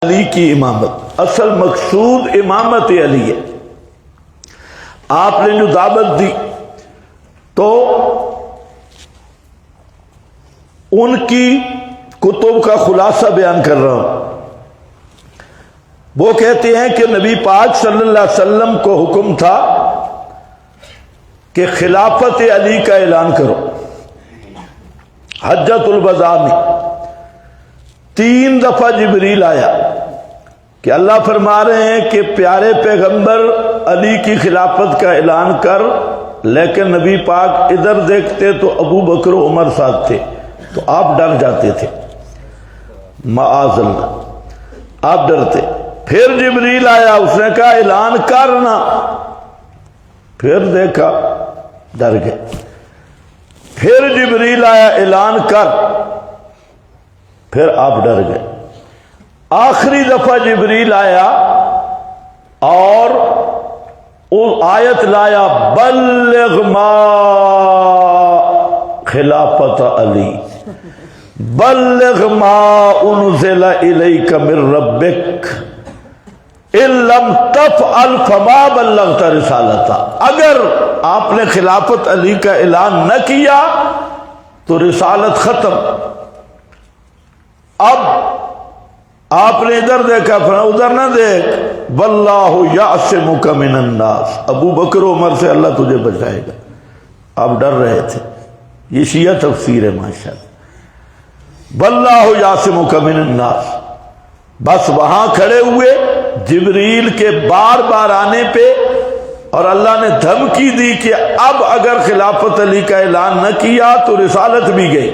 علی کی امامت، اصل مقصود امامت علی ہے۔ آپ نے جو دعوت دی تو ان کی کتب کا خلاصہ بیان کر رہا ہوں۔ وہ کہتے ہیں کہ نبی پاک صلی اللہ علیہ وسلم کو حکم تھا کہ خلافت علی کا اعلان کرو۔ حجۃ الوداع میں 3 دفعہ جبریل آیا کہ اللہ فرما رہے ہیں کہ پیارے پیغمبر علی کی خلافت کا اعلان کر، لیکن نبی پاک ادھر دیکھتے تو ابو بکر و عمر ساتھ تھے تو آپ ڈر جاتے تھے، معاذ اللہ آپ ڈرتے۔ پھر جبریل آیا، اس نے کہا اعلان کرنا، پھر دیکھا ڈر گئے۔ پھر جبریل آیا اعلان کر، پھر آپ ڈر گئے۔ آخری دفعہ جبریل آیا اور آیت لایا، بلغ ما خلافت علی، بلغ ما انزل الیک من ربک ان لم تفعل فما بلغت رسالتہ۔ اگر آپ نے خلافت علی کا اعلان نہ کیا تو رسالت ختم۔ اب آپ نے ادھر دیکھا، پھر ادھر نہ دیکھ، واللہ یعصمک من الناس، ابو بکر عمر سے اللہ تجھے بچائے گا۔ آپ ڈر رہے تھے۔ یہ شیعہ تفسیر ہے ماشاءاللہ۔ واللہ یعصمک من الناس، بس وہاں کھڑے ہوئے جبریل کے بار بار آنے پہ، اور اللہ نے دھمکی دی کہ اب اگر خلافت علی کا اعلان نہ کیا تو رسالت بھی گئی،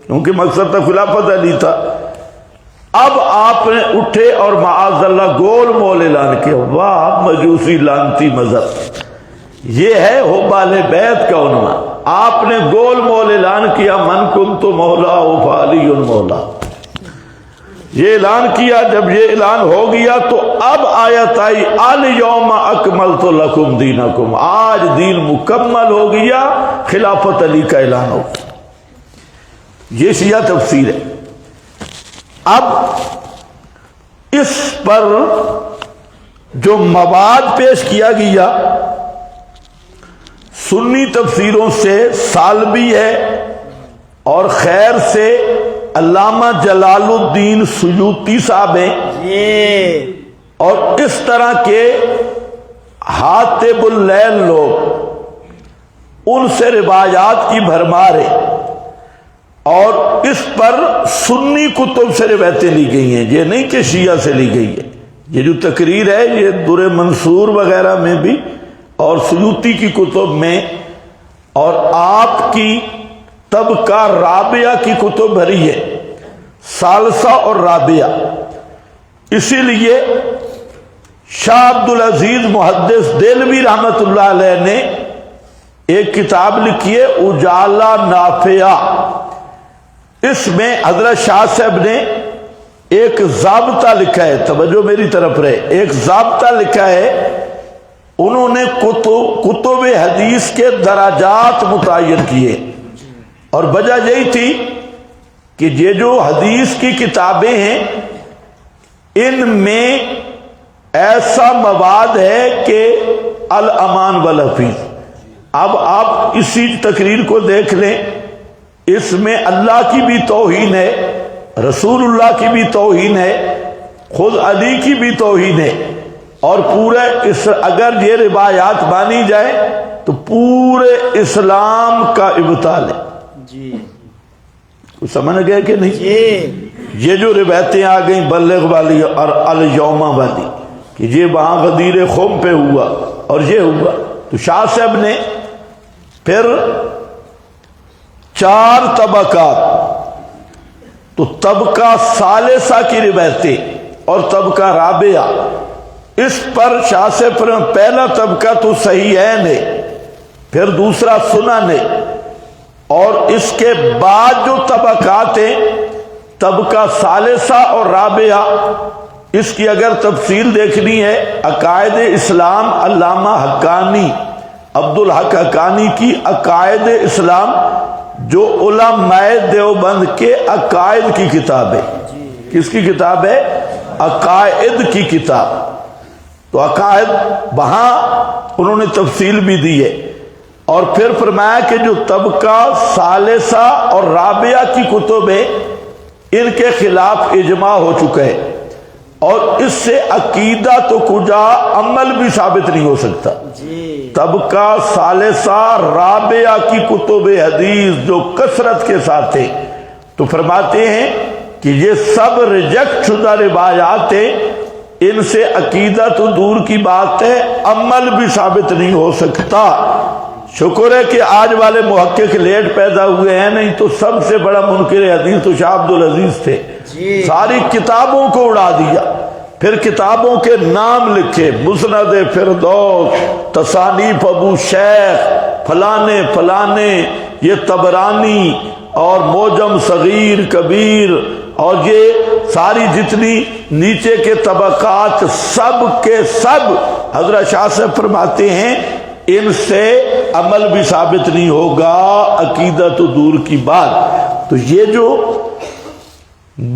کیونکہ مقصد تو خلافت علی تھا۔ اب آپ نے اٹھے اور معاذ اللہ گول مول اعلان کیا۔ واہ مجوسی لانتی مذہب، یہ ہے حب اہل بیت کا عنوان۔ آپ نے گول مول اعلان کیا، من کنت مولا فعلی مولا، یہ اعلان کیا۔ جب یہ اعلان ہو گیا تو اب آیت آئی، الیوم اکملت لکم دینکم، آج دین مکمل ہو گیا، خلافت علی کا اعلان ہو گیا۔ یہ شیعہ تفسیر ہے۔ اب اس پر جو مواد پیش کیا گیا سنی تفسیروں سے سالبی ہے، اور خیر سے علامہ جلال الدین سیوطی صاحب ہیں، اور اس طرح کے حاتب اللیل لوگ، ان سے روایات کی بھرمار ہے، اور اس پر سنی کتب سے روایتیں لی گئی ہیں، یہ نہیں کہ شیعہ سے لی گئی ہے۔ یہ جو تقریر ہے یہ در منصور وغیرہ میں بھی اور سیوطی کی کتب میں، اور آپ کی طبقہ رابعہ کی کتب بھری ہے، ثالثہ اور رابعہ۔ اسی لیے شاہ عبدالعزیز محدث دہلوی رحمۃ اللہ علیہ نے ایک کتاب لکھی ہے اجالا نافعہ، اس میں حضرت شاہ صاحب نے ایک ضابطہ لکھا ہے، توجہ میری طرف رہے، ایک ضابطہ لکھا ہے۔ انہوں نے کتب حدیث کے درجات متعین کیے، اور وجہ یہی تھی کہ یہ جو حدیث کی کتابیں ہیں ان میں ایسا مواد ہے کہ الامان والحفیظ۔ اب آپ اسی تقریر کو دیکھ لیں، اس میں اللہ کی بھی توہین ہے، رسول اللہ کی بھی توہین ہے، خود علی کی بھی توہین ہے، اور پورے اگر یہ روایات مانی جائے تو پورے اسلام کا ابطال ہے۔ جی کچھ سمجھ گئے کہ نہیں؟ یہ جو روایتیں آ گئیں بلغ والی اور الیوم والی، کہ یہ وہاں غدیر خم پہ ہوا اور یہ ہوا، تو شاہ صاحب نے پھر 4 طبقات، تو طبقہ ثالثہ کی روایتیں اور طبقہ رابعہ، اس پر شاہ سے پہلا طبقہ تو صحیحین ہے، پھر دوسرا سنن ہے، اور اس کے بعد جو طبقات ہیں طبقہ ثالثہ اور رابعہ، اس کی اگر تفصیل دیکھنی ہے عقائد اسلام علامہ حقانی عبدالحق حقانی کی عقائد اسلام، جو علماء دیوبند کے عقائد کی کتاب ہے۔ کس کی کتاب ہے؟ عقائد کی کتاب. تو عقائد وہاں انہوں نے تفصیل بھی دی ہے. اور پھر فرمایا کہ جو طبقہ ثالثہ اور رابعہ کی کتب ہے ان کے خلاف اجماع ہو چکا ہے، اور اس سے عقیدہ تو کجا عمل بھی ثابت نہیں ہو سکتا. طبقہ ثالثہ رابعہ کی کتب حدیث جو کثرت کے ساتھ ہے، تو فرماتے ہیں کہ یہ سب ریجیکٹ شدہ روایات ہیں، ان سے عقیدہ تو دور کی بات ہے عمل بھی ثابت نہیں ہو سکتا. شکر ہے کہ آج والے محقق لیٹ پیدا ہوئے ہیں، نہیں تو سب سے بڑا منکر حدیث تو شاہ عبدالعزیز تھے. ساری کتابوں کو اڑا دیا، پھر کتابوں کے نام لکھے، مسند فردوس، تصانیف ابو شیخ، فلانے فلانے، یہ طبرانی اور موجم صغیر کبیر، اور یہ ساری جتنی نیچے کے طبقات سب کے سب حضرت شاہ سے فرماتے ہیں ان سے عمل بھی ثابت نہیں ہوگا، عقیدہ تو دور کی بات. تو یہ جو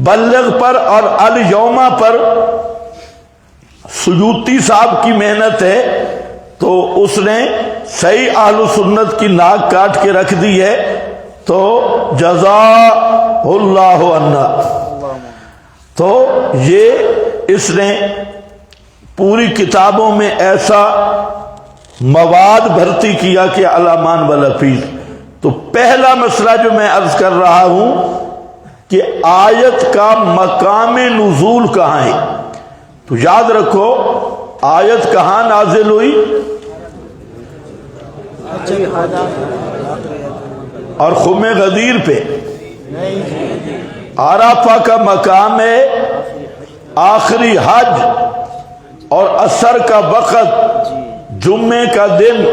بلغ پر اور الیومہ پر سیوطی صاحب کی محنت ہے، تو اس نے صحیح اہل سنت کی ناک کاٹ کے رکھ دی ہے. تو جزا اللہ عنا. تو یہ اس نے پوری کتابوں میں ایسا مواد بھرتی کیا کہ علامان والحفیظ. تو پہلا مسئلہ جو میں عرض کر رہا ہوں کہ آیت کا مقام نزول کہاں ہے، تو یاد رکھو آیت کہاں نازل ہوئی، اور خم غدیر پہ. عرفہ کا مقام ہے آخری حج، اور عصر کا وقت جمعے کا دن.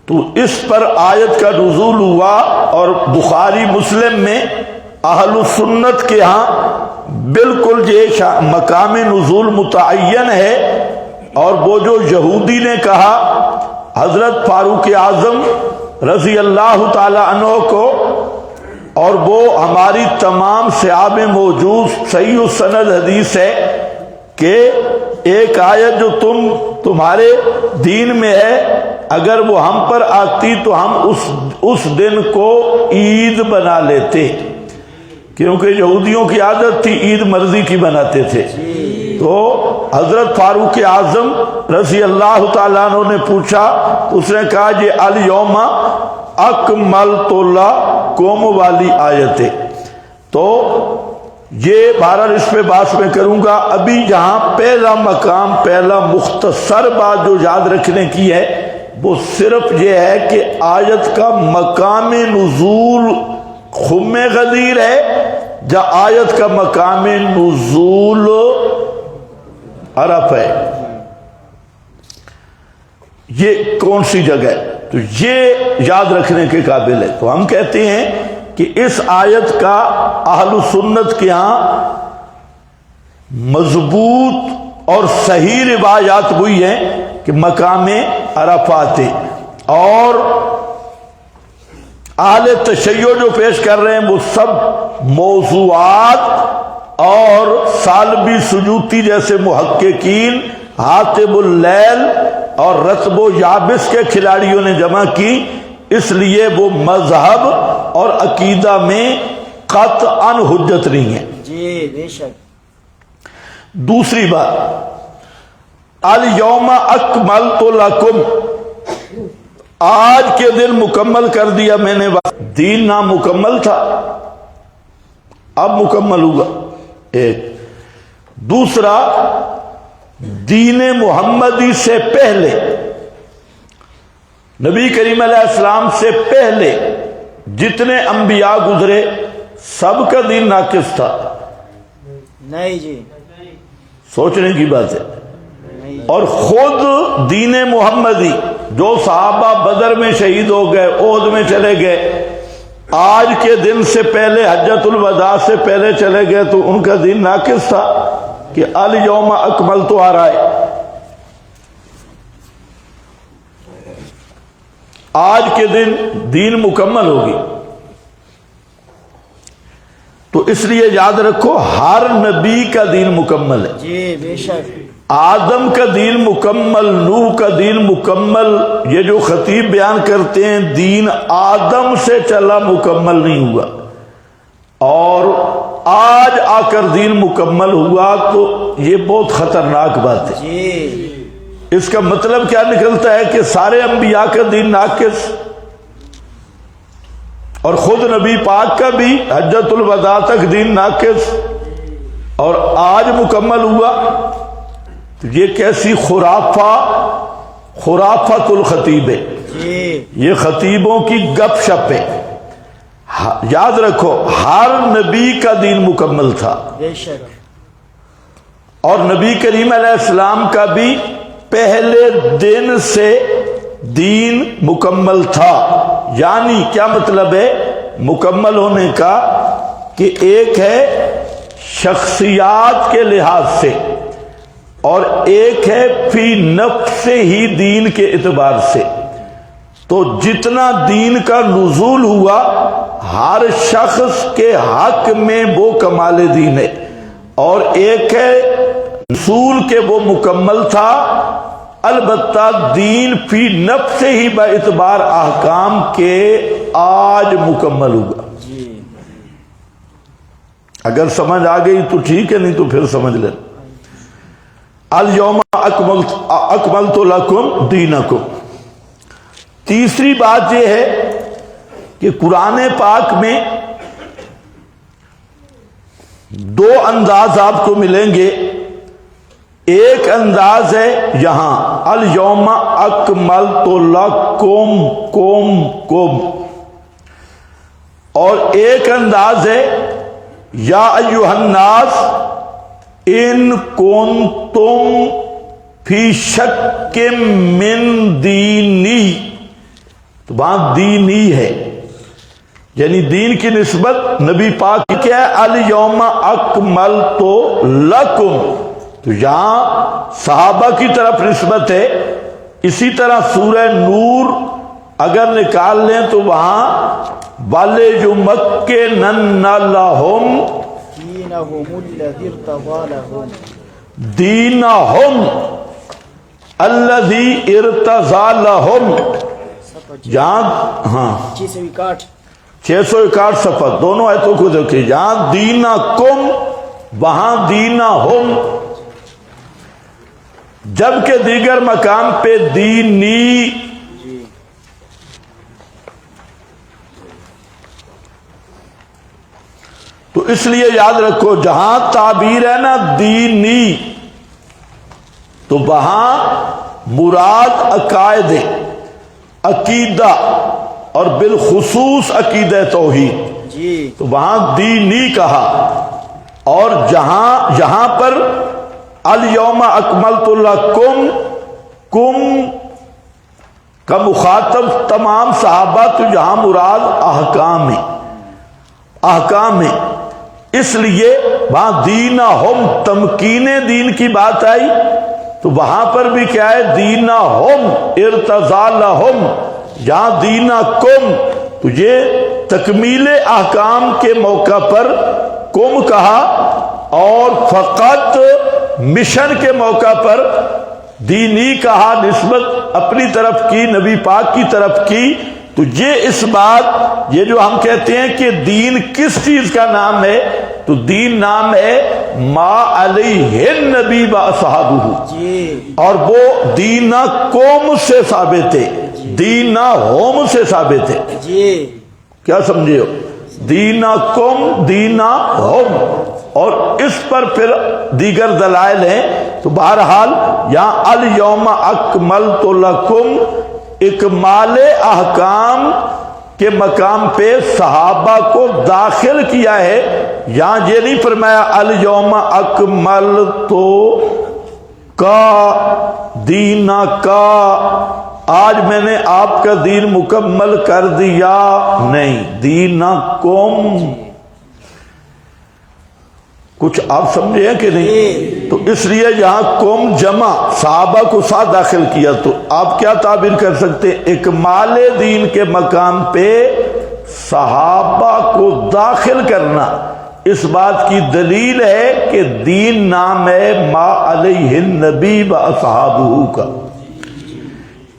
تو اس پر آیت کا نزول ہوا، اور بخاری مسلم میں اہل سنت کے ہاں بالکل یہ مقام نزول متعین ہے. اور وہ جو یہودی نے کہا حضرت فاروق اعظم رضی اللہ تعالی عنہ کو، اور وہ ہماری تمام صحاب موجود صحیح السند حدیث ہے کہ ایک آیت جو تمہارے دین میں ہے اگر وہ ہم پر آتی تو ہم اس دن کو عید بنا لیتے، کیونکہ یہودیوں کی عادت تھی عید مرضی کی بناتے تھے. تو حضرت فاروق اعظم رضی اللہ تعالیٰ عنہ نے پوچھا، اس نے کہا یہ الیوم اکملت لکم والی آیت ہے. تو یہ بہرحال اس پہ بات میں کروں گا. ابھی یہاں پہلا مقام، پہلا مختصر بات جو یاد رکھنے کی ہے وہ صرف یہ ہے کہ آیت کا مقام نزول خم غدیر ہے، یا آیت کا مقام نزول عرف ہے، یہ کون سی جگہ ہے. تو یہ یاد رکھنے کے قابل ہے. تو ہم کہتے ہیں کہ اس آیت کا اہل سنت کے ہاں مضبوط اور صحیح روایات وہی ہیں کہ مقام عرفات ہے. اور اہل تشیع جو پیش کر رہے ہیں وہ سب موضوعات اور سالبی سجوتی جیسے محققین، حاتب اللیل اور رطب و یابس کے کھلاڑیوں نے جمع کی، اس لیے وہ مذہب اور عقیدہ میں قطعاً حجت نہیں ہے. جی بے شک. دوسری بات، الیوم اکملت لکم، آج کے دن مکمل کر دیا میں نے. دین نامکمل تھا، اب مکمل ہوگا. ایک دوسرا، دین محمدی سے پہلے، نبی کریم علیہ السلام سے پہلے جتنے انبیاء گزرے سب کا دین ناقص تھا. نہیں جی، سوچنے کی بات ہے. اور خود دین محمدی جو صحابہ بدر میں شہید ہو گئے، احد میں چلے گئے، آج کے دن سے پہلے حجۃ الوداع سے پہلے چلے گئے، تو ان کا دین ناقص تھا کہ الیوم اکملت آ رہا ہے. آج کے دن دین مکمل ہوگی. تو اس لیے یاد رکھو ہر نبی کا دین مکمل ہے. جی بے شک. آدم کا دین مکمل، نوح کا دین مکمل. یہ جو خطیب بیان کرتے ہیں دین آدم سے چلا مکمل نہیں ہوا، اور آج آ کر دین مکمل ہوا، تو یہ بہت خطرناک بات ہے. جی اس کا مطلب کیا نکلتا ہے کہ سارے انبیاء کا دین ناقص، اور خود نبی پاک کا بھی حجۃ الوداع تک دین ناقص، اور آج مکمل ہوا. تو یہ کیسی خرافت الخطیب ہے. جی یہ خطیبوں کی گپ شپ ہے. یاد رکھو ہر نبی کا دین مکمل تھا، بے شک. اور نبی کریم علیہ السلام کا بھی پہلے دن سے دین مکمل تھا. یعنی کیا مطلب ہے مکمل ہونے کا؟ کہ ایک ہے شخصیات کے لحاظ سے، اور ایک ہے فی نفس ہی دین کے اعتبار سے. تو جتنا دین کا نزول ہوا ہر شخص کے حق میں وہ کمال دین ہے، اور ایک ہے نزول کے وہ مکمل تھا. البتہ دین فی نفس ہی با اعتبار احکام کے آج مکمل ہوگا. اگر سمجھ آ گئی تو ٹھیک ہے، نہیں تو پھر سمجھ لیں. الیوم اکملت لکم دینکم. تیسری بات یہ ہے کہ قرآن پاک میں دو انداز آپ کو ملیں گے. ایک انداز ہے یہاں الیوم اکملت لکم، اور ایک انداز ہے یا ایھا الناس ان کنتم فی شک من دینی. تو وہاں دینی ہے، یعنی دین کی نسبت نبی پاک کی کیا ہے؟ الیوم اکملت لکم. تو یہاں صحابہ کی طرف نسبت ہے. اسی طرح سورہ نور اگر نکال لیں تو وہاں وَلِيُمَكِّنَنَّ لَهُمْ دینہم الذی ارتضی لہم. دینہم الذی ارتضی لہم. یہاں ہاں 661 صفحہ دونوں آیتوں کو دیکھیں. یہاں دینکم، وہاں دینہم، جبکہ دیگر مقام پہ دینی. تو اس لیے یاد رکھو جہاں تعبیر ہے نا دینی، تو وہاں مراد عقائد، عقیدہ، اور بالخصوص عقیدہ توحید. جی تو وہاں دینی کہا. اور یہاں پر الیوم اکملت لکم، کم کا مخاطب تمام صحابہ، تو یہاں مراد احکام ہے، احکام ہے. اس لیے وہاں دینہم تمکین دین کی بات آئی، تو وہاں پر بھی کیا ہے؟ دینہم ارتضی لہم. یہاں دینکم، تو یہ تکمیل احکام کے موقع پر کم کہا، اور فقط مشن کے موقع پر دینی کہا، نسبت اپنی طرف کی، نبی پاک کی طرف کی. تو یہ اس بات، یہ جو ہم کہتے ہیں کہ دین کس چیز کا نام ہے، تو دین نام ہے ما علیہ النبی و اصحابہ. جی اور وہ دینا قوم سے ثابت ہے، دینا ہوم سے ثابت ہے. جی کیا سمجھے ہو؟ دینا قوم، دینا ہوم. اور اس پر پھر دیگر دلائل ہیں. تو بہرحال یہاں الیوم اکملت لکم اکمال احکام کے مقام پہ صحابہ کو داخل کیا ہے. یہاں یہ نہیں فرمایا الیوم اکملت کا دینا کا، آج میں نے آپ کا دین مکمل کر دیا. نہیں، دینکم. کچھ آپ سمجھے ہیں کہ نہیں؟ تو اس لیے یہاں قوم جمع صحابہ کو ساتھ داخل کیا. تو آپ کیا تعبیر کر سکتے ہیں؟ اکمال دین کے مقام پہ صحابہ کو داخل کرنا، اس بات کی دلیل ہے کہ دین نام ہے ما علیہ النبی و اصحابہ کا۔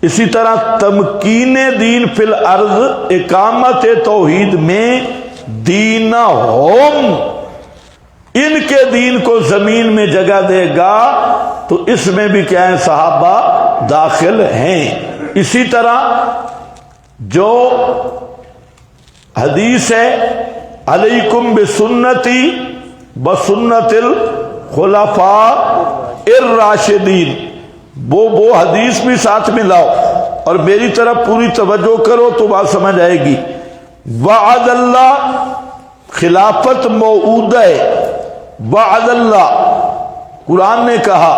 اسی طرح تمکین دین فی الارض، اقامت توحید میں دینہم، ان کے دین کو زمین میں جگہ دے گا، تو اس میں بھی کیا ہے؟ صحابہ داخل ہیں۔ اسی طرح جو حدیث ہے علیکم بسنتی بسنت الخلفاء الراشدین، وہ حدیث بھی ساتھ میں لاؤ اور میری طرف پوری توجہ کرو تو بات سمجھ آئے گی۔ وعد اللہ، خلافت موعود ہے، وعد اللہ قرآن نے کہا،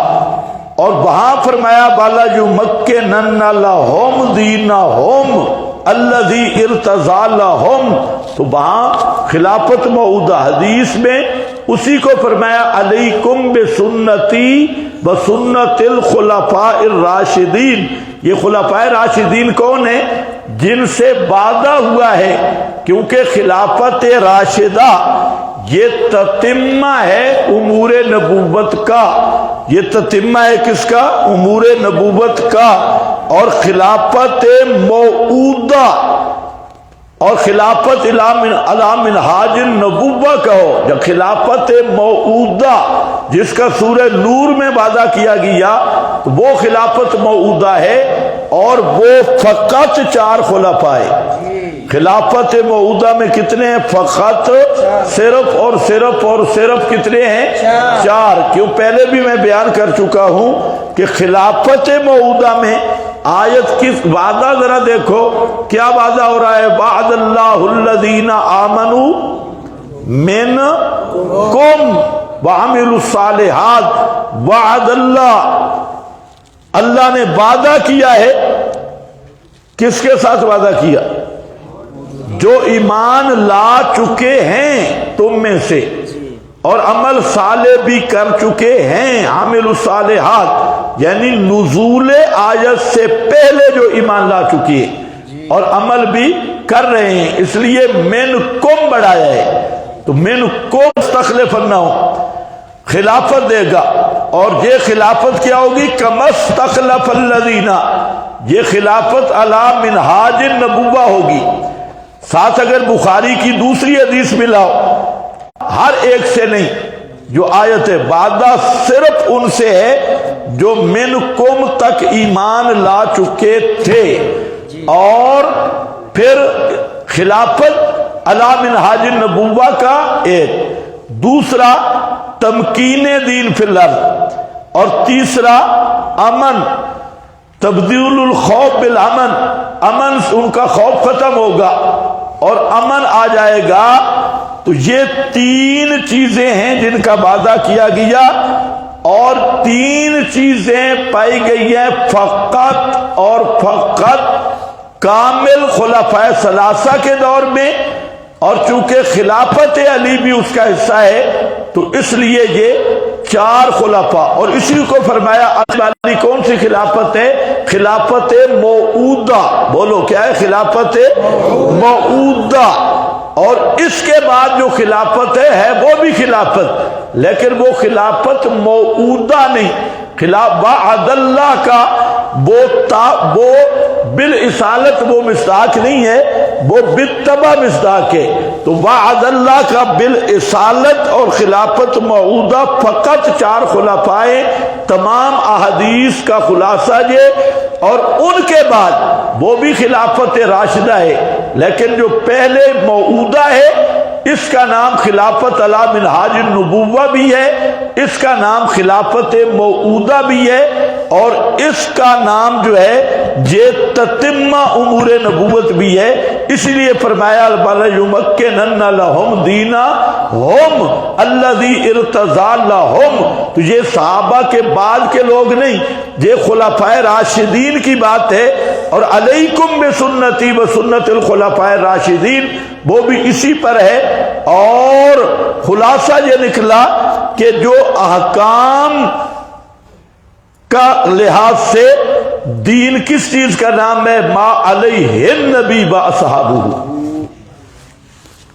اور وہاں فرمایا بالا جو مکنن لہم دینہم الذی ارتضی لہم، تو وہاں خلافت موعودہ، حدیث میں اسی کو فرمایا علیکم بسنتی بسنت الخلفاء الراشدین۔ یہ خلفاء راشدین کون ہیں؟ جن سے وعدہ ہوا ہے، کیونکہ خلافت راشدہ یہ تتمہ ہے امور نبوت کا، یہ تتمہ ہے کس کا؟ امور نبوت کا۔ اور خلافت موعودہ اور خلافت علی منہاج النبوہ کہو، جب خلافت موعودہ جس کا سورہ نور میں وعدہ کیا گیا تو وہ خلافت موعودہ ہے، اور وہ فقط 4 خلفاء ہے۔ خلافت موعودہ میں کتنے ہیں؟ فقط صرف اور صرف اور صرف کتنے ہیں؟ 4۔ کیوں؟ پہلے بھی میں بیان کر چکا ہوں کہ خلافت موعودہ میں آیت کس وعدہ ذرا دیکھو کیا وعدہ ہو رہا ہے؟ وعد اللہ الذین آمنوا منکم وعملوا الصالحات، وعد اللہ نے وعدہ کیا ہے، کس کے ساتھ وعدہ کیا؟ جو ایمان لا چکے ہیں تم میں سے اور عمل صالح بھی کر چکے ہیں، عامل الصالحات یعنی نزول آیت سے پہلے جو ایمان لا چکی ہے اور عمل بھی کر رہے ہیں، اس لیے منکم بڑھایا ہے۔ تو منکم مستخلف نہ ہو، خلافت دے گا، اور یہ خلافت کیا ہوگی؟ کمستخلف الذین، یہ خلافت علی منہاج النبوہ ہوگی۔ ساتھ اگر بخاری کی دوسری حدیث بھی لاؤ، ہر ایک سے نہیں، جو آیت ہے وعدہ صرف ان سے ہے جو منکم تک ایمان لا چکے تھے، اور پھر خلافت علی منہاج النبوہ کا ایک، دوسرا تمکین دین فی الارض، اور تیسرا امن، تبدیل الخوف بالامن، امن ان کا خوف ختم ہوگا اور امن آ جائے گا۔ تو یہ 3 چیزیں ہیں جن کا وعدہ کیا گیا، اور 3 چیزیں پائی گئی ہیں فقط اور فقط کامل خلفاء ثلاثہ کے دور میں، اور چونکہ خلافت علی بھی اس کا حصہ ہے تو اس لیے یہ 4 خلفاء، اور اسی کو فرمایا والی کون سی خلافت ہے؟ خلافت موعودہ۔ بولو کیا ہے؟ خلافت موعودہ۔ اور اس کے بعد جو خلافت ہے وہ بھی خلافت، لیکن وہ خلافت موعودہ نہیں، وعد اللہ کا وہ بالاسالت وہ مصداق نہیں ہے، وہ بالتبع مصداق ہے۔ تو وعد اللہ کا بالاسالت اور خلافت موعودہ فقط 4 خلفاء، تمام احادیث کا خلاصہ یہ، اور ان کے بعد وہ بھی خلافت راشدہ ہے، لیکن جو پہلے موعودہ ہے اس کا نام خلافت علی منہاج النبوہ بھی ہے، اس کا نام خلافت موعودہ بھی ہے، اور اس کا نام جو ہے یہ تتمہ امور نبوت بھی ہے۔ اسی لیے فرمایا وَلَيُمَكِّنَنَّ لَهُمْ دِينَهُمْ الَّذِي ارْتَضَىٰ لَهُمْ۔ تو یہ صحابہ کے بعد کے لوگ نہیں، یہ خلفاء راشدین کی بات ہے، اور علیکم بسنتی وسنت الخلفاء الراشدین وہ بھی اسی پر ہے۔ اور خلاصہ یہ نکلا کہ جو احکام کا لحاظ سے دین کس چیز کا نام ہے؟ ما علیہ النبی و اصحابہ،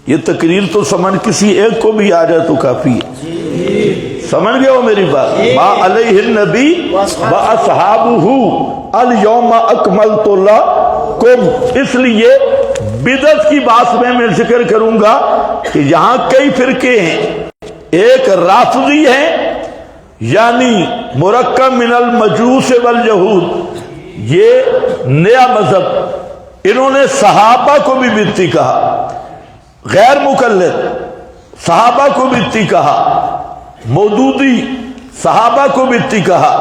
یہ تقریر تو سمجھ کسی ایک کو بھی آ جائے تو کافی ہے. سمجھ گئے ہو میری بات؟ ما علیہ النبی واصحابہ الیوم اکملت لکم. اس لیے بدعت کی بات میں ذکر کروں گا کہ یہاں کئی فرقے ہیں. ایک رافضی ہیں یعنی مرکب من المجوس والیہود، یہ نیا مذہب. انہوں نے صحابہ کو بھی بدعتی کہا، غیر مقلد صحابہ کو بدعتی کہا، مودودی صحابہ کو بدعتی کہا.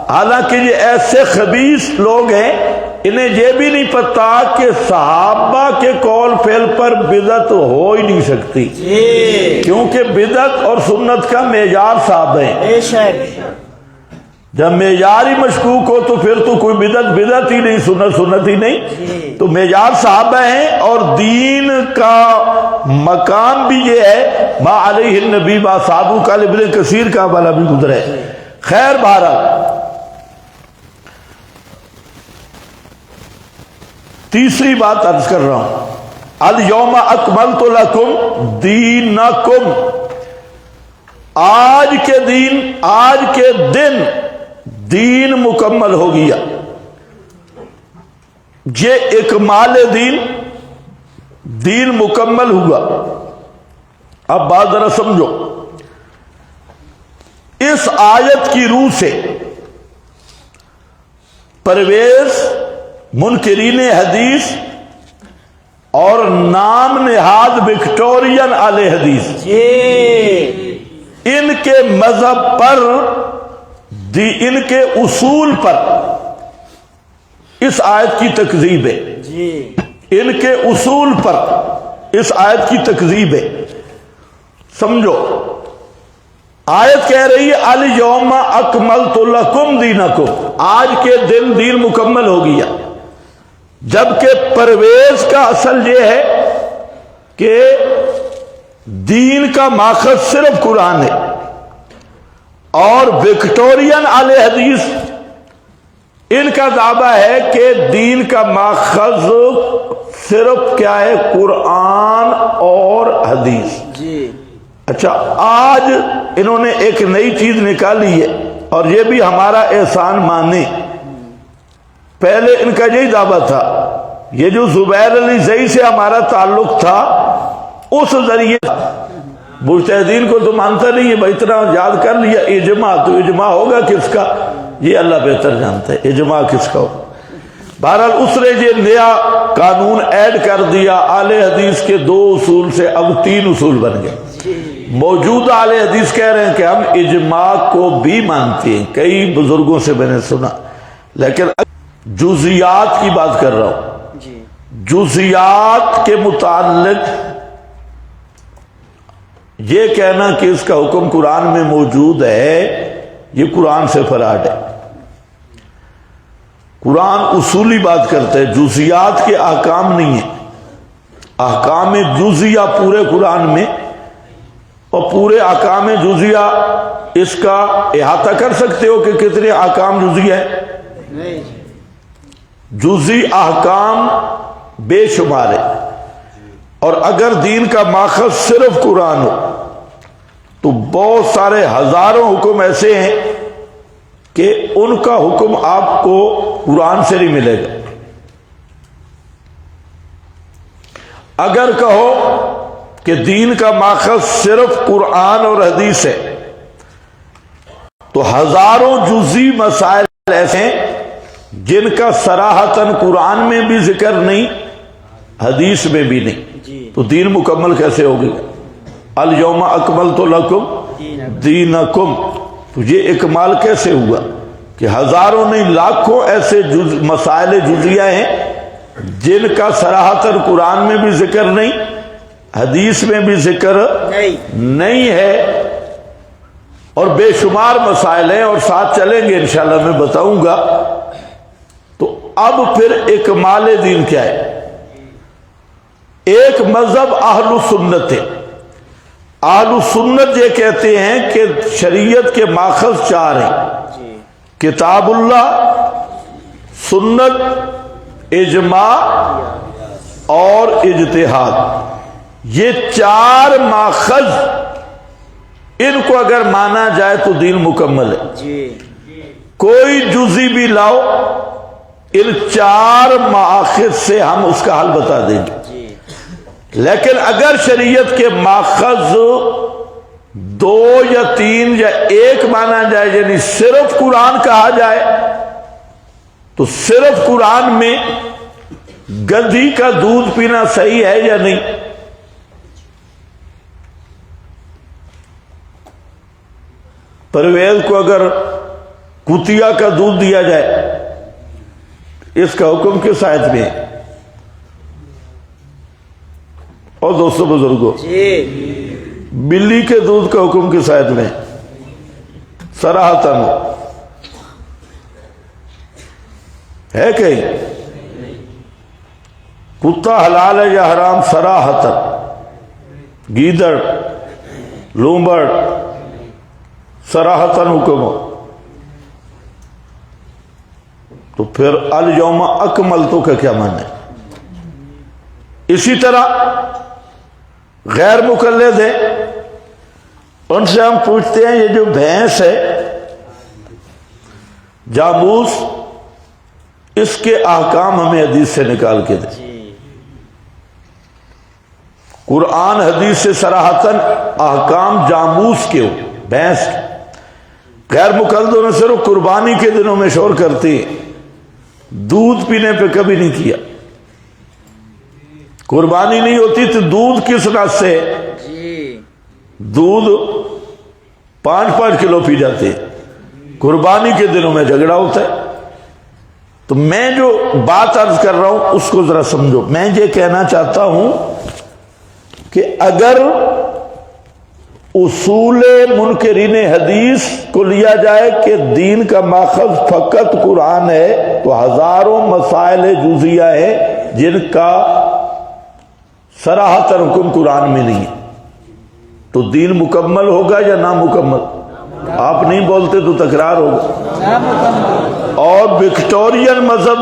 حالانکہ یہ ایسے خبیث لوگ ہیں انہیں یہ بھی نہیں پتا کہ صحابہ کے قول فعل پر بدعت ہو ہی نہیں سکتی، کیونکہ بدعت اور سنت کا معیار صحابہ ہیں. بے شک. جب معیار ہی مشکوک ہو تو پھر تو کوئی بدعت ہی نہیں، سنت ہی نہیں. تو معیار صحابہ ہیں، اور دین کا مقام بھی یہ ہے ما علیہ النبی واصحابہ کا. ابن کثیر کا حوالہ بھی گزرا ہے. خیر بہرحال تیسری بات عرض کر رہا ہوں، الیوم اکملت لکم دینکم. آج کے دن دین مکمل ہو گیا. یہ اکمال دین مکمل ہوا. اب بات ذرا سمجھو، اس آیت کی روح سے پرویز منکرین حدیث اور نام نہاد وکٹورین اہل حدیث، ان کے مذہب پر، ان کے اصول پر اس آیت کی تکذیب ہے. ان کے اصول پر اس آیت کی تکذیب ہے. سمجھو، آیت کہہ رہی ہے الیوم اکملت لکم دینکم، آج کے دن دین مکمل ہو گیا. جبکہ پرویز کا اصل یہ ہے کہ دین کا ماخذ صرف قرآن ہے، اور وکٹورین اہل حدیث ان کا دعویٰ ہے کہ دین کا ماخذ صرف کیا ہے؟ قرآن اور حدیث. اچھا، آج انہوں نے ایک نئی چیز نکالی ہے، اور یہ بھی ہمارا احسان مانے. پہلے ان کا یہی دعویٰ تھا، یہ جو زبیر علی زئی سے ہمارا تعلق تھا اس ذریعے مجتہدین کو تو مانتا نہیں ہے. بھائی اتنا یاد کر لیا اجماع، تو اجماع ہوگا کس کا؟ یہ اللہ بہتر جانتا ہے اجماع کس کا ہوگا. بہرحال اس نے یہ نیا قانون ایڈ کر دیا. اہل حدیث کے 2 اصول سے اب 3 اصول بن گئے. موجودہ اہل حدیث کہہ رہے ہیں کہ ہم اجماع کو بھی مانتے ہیں، کئی بزرگوں سے میں نے سنا. لیکن جزیات کی بات کر رہا ہوں. جزیات کے متعلق یہ کہنا کہ اس کا حکم قرآن میں موجود ہے، یہ قرآن سے فراڈ ہے. قرآن اصولی بات کرتا ہے، جزیات کے احکام نہیں ہیں. احکام جزیہ پورے قرآن میں، اور پورے احکام جزیہ اس کا احاطہ کر سکتے ہو کہ کتنے احکام جزیہ ہیں؟ جزی احکام بے شمار ہے. اور اگر دین کا ماخذ صرف قرآن ہو تو بہت سارے ہزاروں حکم ایسے ہیں کہ ان کا حکم آپ کو قرآن سے نہیں ملے گا. اگر کہو کہ دین کا ماخذ صرف قرآن اور حدیث ہے تو ہزاروں جزی مسائل ایسے ہیں جن کا صراحتاً قرآن میں بھی ذکر نہیں، حدیث میں بھی نہیں. تو دین مکمل کیسے ہوگی؟ الیوم اکملت لکم دینکم. تو یہ اکمال کیسے ہوا کہ ہزاروں نہیں لاکھوں ایسے مسائل جزیہ ہیں جن کا صراحتاً قرآن میں بھی ذکر نہیں، حدیث میں بھی ذکر نہیں ہے، اور بے شمار مسائل ہیں، اور ساتھ چلیں گے انشاءاللہ میں بتاؤں گا. تو اب پھر اکمال دین کیا ہے؟ ایک مذہب اہل سنت ہے. اہل سنت یہ کہتے ہیں کہ شریعت کے ماخذ 4 ہیں، کتاب اللہ، سنت، اجماع اور اجتہاد. یہ چار ماخذ، ان کو اگر مانا جائے تو دین مکمل ہے۔ جی کوئی جزی بھی لاؤ، ان چار ماخذ سے ہم اس کا حل بتا دیں گے۔ جی لیکن اگر شریعت کے ماخذ دو یا تین یا ایک مانا جائے، یعنی صرف قرآن کہا جائے، تو صرف قرآن میں گدھی کا دودھ پینا صحیح ہے یا نہیں؟ پرویز کو اگر کتیا کا دودھ دیا جائے، اس کا حکم کس آیت میں ہے؟ اور دوستو بزرگوں، جی بلی کے دودھ کا حکم کس آیت میں ہے؟ صراحتاً ہے کہیں؟ کتا حلال ہے یا حرام؟ صراحتاً۔ گیدڑ، لومبڑ، صراحتاً حکم ہو تو پھر الیوم اکملتو کا کیا معنی ہے؟ اسی طرح غیر مقلد ہے، ان سے ہم پوچھتے ہیں یہ جو بھینس ہے جاموس، اس کے احکام ہمیں حدیث سے نکال کے دیں۔ قرآن حدیث سے صراحتاً احکام جاموس کے ہو، بھینس کے۔ غیر مقلدوں نے صرف قربانی کے دنوں میں شور کرتی، دودھ پینے پہ کبھی نہیں کیا۔ قربانی نہیں ہوتی تو دودھ کس نس سے؟ جی دودھ 5 کلو پی جاتے، قربانی کے دنوں میں جھگڑا ہوتا ہے۔ تو میں جو بات عرض کر رہا ہوں اس کو ذرا سمجھو۔ میں یہ کہنا چاہتا ہوں کہ اگر اصول منکرین حدیث کو لیا جائے کہ دین کا ماخذ فقط قرآن ہے، تو ہزاروں مسائل جزیہ ہیں جن کا صراحتاً حکم قرآن میں نہیں ہے، تو دین مکمل ہوگا یا نامکمل؟ آپ نہیں بولتے تو تکرار ہوگا۔ اور وکٹورین مذہب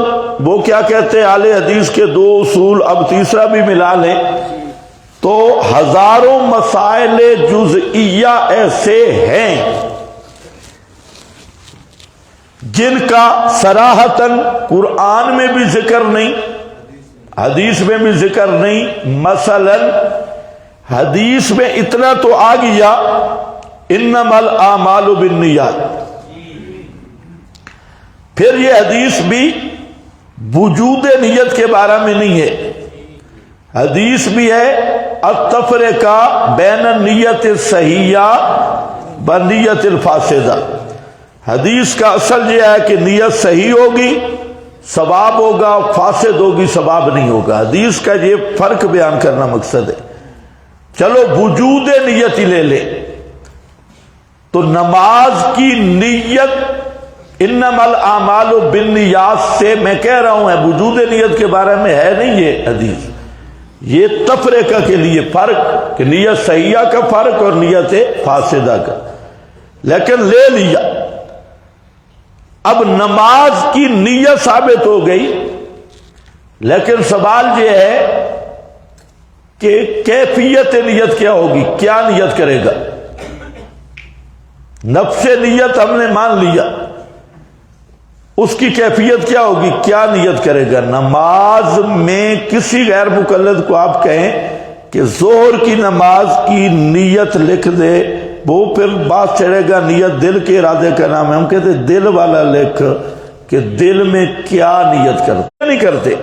وہ کیا کہتے ہیں؟ اہل حدیث کے 2 اصول، اب تیسرا بھی ملا لیں تو ہزاروں مسائل جزئیہ ایسے ہیں جن کا صراحتاً قرآن میں بھی ذکر نہیں، حدیث میں بھی ذکر نہیں۔ مثلا حدیث میں اتنا تو آ گیا انما الاعمال بالنیات، پھر یہ حدیث بھی وجود نیت کے بارے میں نہیں ہے، حدیث بھی ہے التفرقہ بین النیت الصحیحہ بنیت الفاسدہ۔ حدیث کا اصل یہ ہے کہ نیت صحیح ہوگی ثواب ہوگا، فاسد ہوگی ثواب نہیں ہوگا۔ حدیث کا یہ فرق بیان کرنا مقصد ہے۔ چلو وجود نیت ہی لے لے تو نماز کی نیت انما الاعمال بالنیات سے میں کہہ رہا ہوں ہے، وجود نیت کے بارے میں ہے نہیں یہ حدیث۔ یہ تفریقہ کے لیے فرق کہ نیت صحیحہ کا فرق اور نیت فاسدہ کا، لیکن لے لیا۔ اب نماز کی نیت ثابت ہو گئی، لیکن سوال یہ ہے کہ کیفیت نیت کیا ہوگی؟ کیا نیت کرے گا؟ نفس نیت ہم نے مان لیا، اس کی کیفیت کیا ہوگی؟ کیا نیت کرے گا؟ نماز میں کسی غیر مقلد کو آپ کہیں کہ ظہر کی نماز کی نیت لکھ دے، وہ پھر بات چڑھے گا نیت دل کے ارادے کا نام ہے، ہم کہتے دل والا لکھ کہ دل میں کیا نیت کرتے نہیں کرتے۔